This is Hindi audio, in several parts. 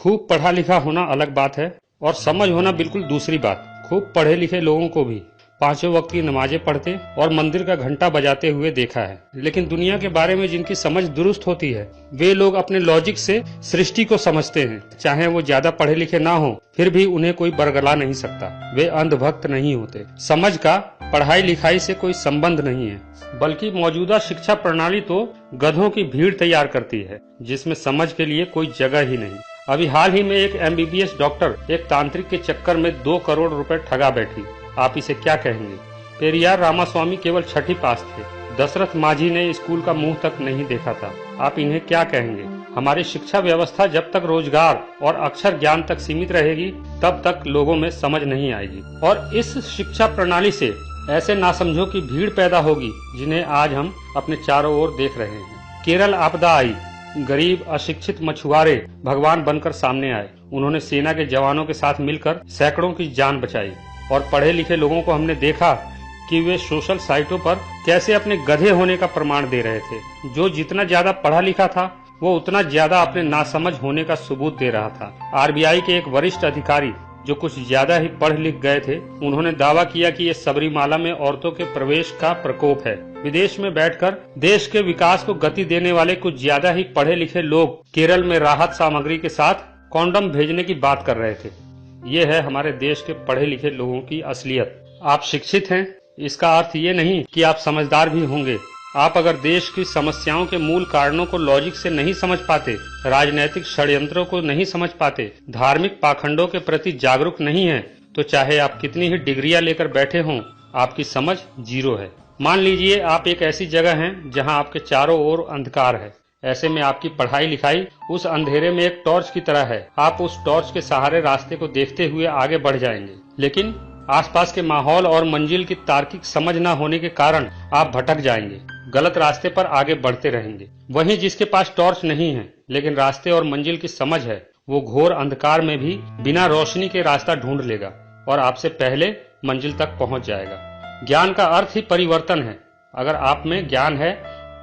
खूब पढ़ा लिखा होना अलग बात है और समझ होना बिल्कुल दूसरी बात। खूब पढ़े लिखे लोगों को भी पांचों वक्त की नमाजें पढ़ते और मंदिर का घंटा बजाते हुए देखा है, लेकिन दुनिया के बारे में जिनकी समझ दुरुस्त होती है वे लोग अपने लॉजिक से सृष्टि को समझते हैं। चाहे वो ज्यादा पढ़े लिखे ना हो, फिर भी उन्हें कोई बरगला नहीं सकता। वे अंधभक्त नहीं होते। समझ का पढ़ाई लिखाई से कोई संबंध नहीं है, बल्कि मौजूदा शिक्षा प्रणाली तो गधों की भीड़ तैयार करती है जिसमें समझ के लिए कोई जगह ही नहीं। अभी हाल ही में एक MBBS डॉक्टर एक तांत्रिक के चक्कर में 2 करोड़ रुपए ठगा बैठी। आप इसे क्या कहेंगे? पेरियार रामास्वामी केवल 6ठी पास थे। दशरथ माझी ने स्कूल का मुंह तक नहीं देखा था। आप इन्हें क्या कहेंगे? हमारी शिक्षा व्यवस्था जब तक रोजगार और अक्षर ज्ञान तक सीमित रहेगी तब तक लोगों में समझ नहीं आएगी और इस शिक्षा प्रणाली से ऐसे नासमझों की भीड़ पैदा होगी जिन्हें आज हम अपने चारों ओर देख रहे हैं। केरल आपदा आई, गरीब अशिक्षित मछुआरे भगवान बनकर सामने आए। उन्होंने सेना के जवानों के साथ मिलकर सैकड़ों की जान बचाई और पढ़े लिखे लोगों को हमने देखा कि वे सोशल साइटों पर कैसे अपने गधे होने का प्रमाण दे रहे थे। जो जितना ज्यादा पढ़ा लिखा था वो उतना ज्यादा अपने नासमझ होने का सबूत दे रहा था। RBI के एक वरिष्ठ अधिकारी जो कुछ ज्यादा ही पढ़ लिख गए थे, उन्होंने दावा किया कि ये सबरीमाला में औरतों के प्रवेश का प्रकोप है। विदेश में बैठकर देश के विकास को गति देने वाले कुछ ज्यादा ही पढ़े लिखे लोग केरल में राहत सामग्री के साथ कॉन्डम भेजने की बात कर रहे थे। ये है हमारे देश के पढ़े लिखे लोगों की असलियत। आप शिक्षित हैं, इसका अर्थ ये नहीं कि आप समझदार भी होंगे। आप अगर देश की समस्याओं के मूल कारणों को लॉजिक से नहीं समझ पाते, राजनीतिक षड्यंत्रों को नहीं समझ पाते, धार्मिक पाखंडों के प्रति जागरूक नहीं हैं, तो चाहे आप कितनी ही डिग्रियां लेकर बैठे हों, आपकी समझ जीरो है। मान लीजिए आप एक ऐसी जगह हैं जहां आपके चारों ओर अंधकार है। ऐसे में आपकी पढ़ाई लिखाई उस अंधेरे में एक टॉर्च की तरह है। आप उस टॉर्च के सहारे रास्ते को देखते हुए आगे बढ़ जाएंगे, लेकिन आसपास के माहौल और मंजिल की तार्किक समझ न होने के कारण आप भटक जाएंगे, गलत रास्ते पर आगे बढ़ते रहेंगे। वहीं जिसके पास टॉर्च नहीं है लेकिन रास्ते और मंजिल की समझ है, वो घोर अंधकार में भी बिना रोशनी के रास्ता ढूंढ लेगा और आपसे पहले मंजिल तक पहुंच जाएगा। ज्ञान का अर्थ ही परिवर्तन है। अगर आप में ज्ञान है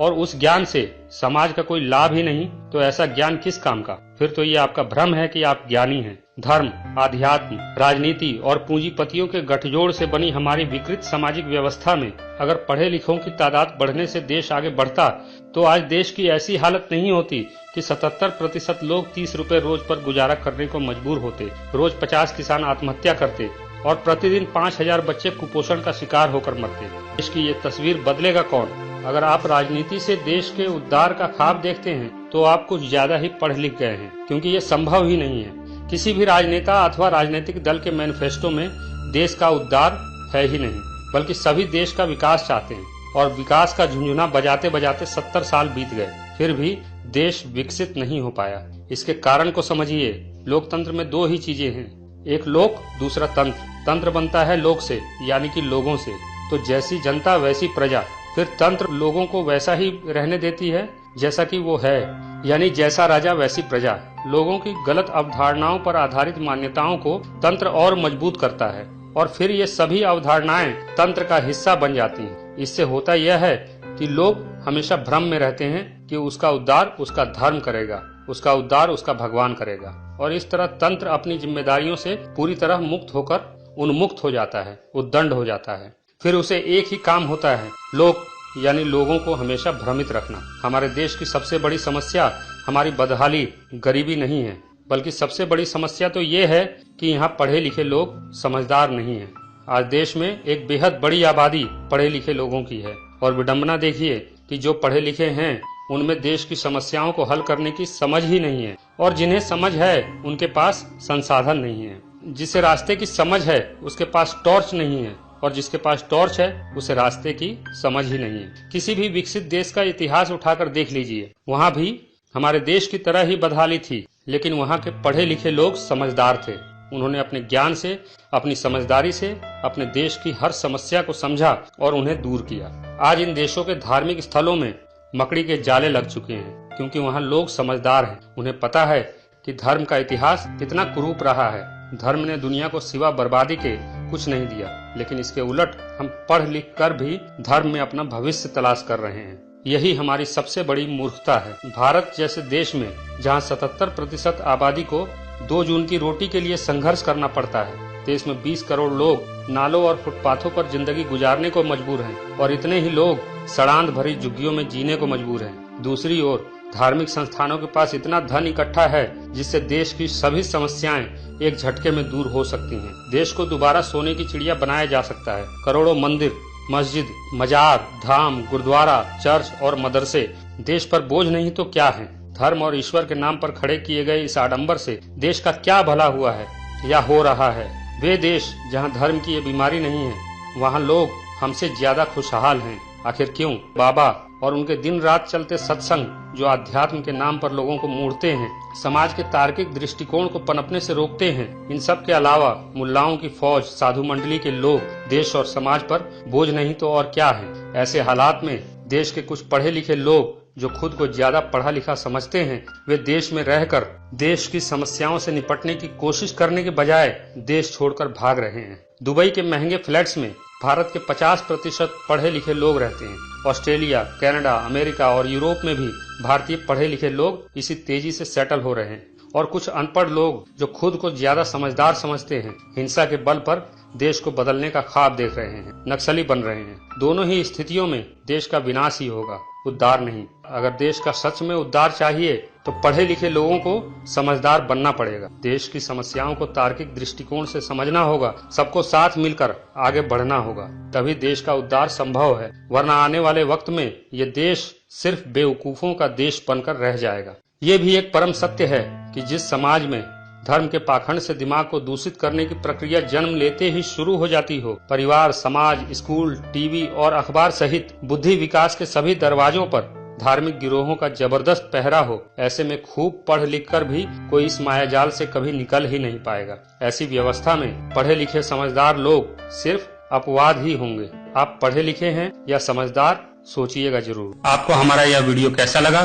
और उस ज्ञान से समाज का कोई लाभ ही नहीं, तो ऐसा ज्ञान किस काम का? फिर तो ये आपका भ्रम है कि आप ज्ञानी हैं। धर्म, आध्यात्म, राजनीति और पूंजीपतियों के गठजोड़ से बनी हमारी विकृत सामाजिक व्यवस्था में अगर पढ़े लिखों की तादाद बढ़ने से देश आगे बढ़ता, तो आज देश की ऐसी हालत नहीं होती कि 77% लोग 30 रुपए रोज पर गुजारा करने को मजबूर होते, रोज 50 किसान आत्महत्या करते और प्रतिदिन 5000 बच्चे कुपोषण का शिकार होकर मरते। देश की ये तस्वीर बदलेगा कौन? अगर आप राजनीति से देश के उद्धार का ख्वाब देखते हैं तो आप कुछ ज्यादा ही पढ़ लिख गए हैं, क्योंकि ये संभव ही नहीं है। किसी भी राजनेता अथवा राजनीतिक दल के मैनिफेस्टो में देश का उद्धार है ही नहीं, बल्कि सभी देश का विकास चाहते हैं और विकास का झुंझुना बजाते बजाते 70 साल बीत गए, फिर भी देश विकसित नहीं हो पाया। इसके कारण को समझिए। लोकतंत्र में 2 ही चीजें हैं, एक लोक, दूसरा तंत्र। तंत्र बनता है लोक से, यानी कि लोगों से। तो जैसी जनता वैसी प्रजा। फिर तंत्र लोगों को वैसा ही रहने देती है जैसा कि वो है, यानी जैसा राजा वैसी प्रजा। लोगों की गलत अवधारणाओं पर आधारित मान्यताओं को तंत्र और मजबूत करता है और फिर ये सभी अवधारणाएं तंत्र का हिस्सा बन जाती हैं। इससे होता यह है कि लोग हमेशा भ्रम में रहते हैं कि उसका उद्धार उसका धर्म करेगा, उसका उद्धार उसका भगवान करेगा, और इस तरह तंत्र अपनी जिम्मेदारियों से पूरी तरह मुक्त होकर उन्मुक्त हो जाता है, उद्दंड हो जाता है। फिर उसे एक ही काम होता है, लोग यानी लोगों को हमेशा भ्रमित रखना। हमारे देश की सबसे बड़ी समस्या हमारी बदहाली, गरीबी नहीं है, बल्कि सबसे बड़ी समस्या तो ये है कि यहाँ पढ़े लिखे लोग समझदार नहीं हैं। आज देश में एक बेहद बड़ी आबादी पढ़े लिखे लोगों की है और विडंबना देखिए कि जो पढ़े लिखे हैं उनमें देश की समस्याओं को हल करने की समझ ही नहीं है, और जिन्हें समझ है उनके पास संसाधन नहीं है। जिसे रास्ते की समझ है उसके पास टॉर्च नहीं है, और जिसके पास टॉर्च है उसे रास्ते की समझ ही नहीं है। किसी भी विकसित देश का इतिहास उठाकर देख लीजिए, वहाँ भी हमारे देश की तरह ही बदहाली थी, लेकिन वहाँ के पढ़े लिखे लोग समझदार थे। उन्होंने अपने ज्ञान से, अपनी समझदारी से अपने देश की हर समस्या को समझा और उन्हें दूर किया। आज इन देशों के धार्मिक स्थलों में मकड़ी के जाले लग चुके हैं, क्योंकि वहाँ लोग समझदार हैं। उन्हें पता है कि धर्म का इतिहास कितना कुरूप रहा है। धर्म ने दुनिया को सिवा बर्बादी के कुछ नहीं दिया, लेकिन इसके उलट हम पढ़ लिख कर भी धर्म में अपना भविष्य तलाश कर रहे हैं। यही हमारी सबसे बड़ी मूर्खता है। भारत जैसे देश में जहाँ 77% आबादी को 2 जून की रोटी के लिए संघर्ष करना पड़ता है। देश में 20 करोड़ लोग नालों और फुटपाथों पर जिंदगी गुजारने को मजबूर हैं और इतने ही लोग सड़ांध भरी झुग्गियों में जीने को मजबूर हैं। दूसरी ओर धार्मिक संस्थानों के पास इतना धन इकट्ठा है जिससे देश की सभी समस्याएं एक झटके में दूर हो सकती हैं। देश को दोबारा सोने की चिड़िया बनाया जा सकता है। करोड़ों मंदिर, मस्जिद, मजार, धाम, गुरुद्वारा, चर्च और मदरसे देश पर बोझ नहीं तो क्या है। धर्म और ईश्वर के नाम पर खड़े किए गए इस आडंबर से देश का क्या भला हुआ है या हो रहा है। वे देश जहां धर्म की ये बीमारी नहीं है, वहां लोग हमसे ज्यादा खुशहाल हैं। आखिर क्यों? बाबा और उनके दिन रात चलते सत्संग जो अध्यात्म के नाम पर लोगों को मोड़ते हैं, समाज के तार्किक दृष्टिकोण को पनपने से रोकते हैं। इन सब के अलावा मुल्लाओं की फौज, साधु मंडली के लोग देश और समाज पर बोझ नहीं तो और क्या है। ऐसे हालात में देश के कुछ पढ़े लिखे लोग जो खुद को ज्यादा पढ़ा लिखा समझते हैं, वे देश में रहकर देश की समस्याओं से निपटने की कोशिश करने के बजाय देश छोड़कर भाग रहे हैं। दुबई के महंगे फ्लैट्स में भारत के 50% पढ़े लिखे लोग रहते हैं। ऑस्ट्रेलिया, कनाडा, अमेरिका और यूरोप में भी भारतीय पढ़े लिखे लोग इसी तेजी से सेटल हो रहे हैं और कुछ अनपढ़ लोग जो खुद को ज्यादा समझदार समझते हैं, हिंसा के बल पर देश को बदलने का ख्वाब देख रहे हैं, नक्सली बन रहे हैं। दोनों ही स्थितियों में देश का विनाश ही होगा, उद्धार नहीं। अगर देश का सच में उद्धार चाहिए तो पढ़े लिखे लोगों को समझदार बनना पड़ेगा। देश की समस्याओं को तार्किक दृष्टिकोण से समझना होगा, सबको साथ मिलकर आगे बढ़ना होगा, तभी देश का उद्धार संभव है। वरना आने वाले वक्त में ये देश सिर्फ बेवकूफों का देश बनकर रह जाएगा। ये भी एक परम सत्य है कि जिस समाज में धर्म के पाखंड से दिमाग को दूषित करने की प्रक्रिया जन्म लेते ही शुरू हो जाती हो, परिवार, समाज, स्कूल, टीवी और अखबार सहित बुद्धि विकास के सभी दरवाजों पर धार्मिक गिरोहों का जबरदस्त पहरा हो, ऐसे में खूब पढ़ लिख कर भी कोई इस मायाजाल से कभी निकल ही नहीं पाएगा। ऐसी व्यवस्था में पढ़े लिखे समझदार लोग सिर्फ अपवाद ही होंगे। आप पढ़े लिखे हैं या समझदार, सोचिएगा जरूर। आपको हमारा यह वीडियो कैसा लगा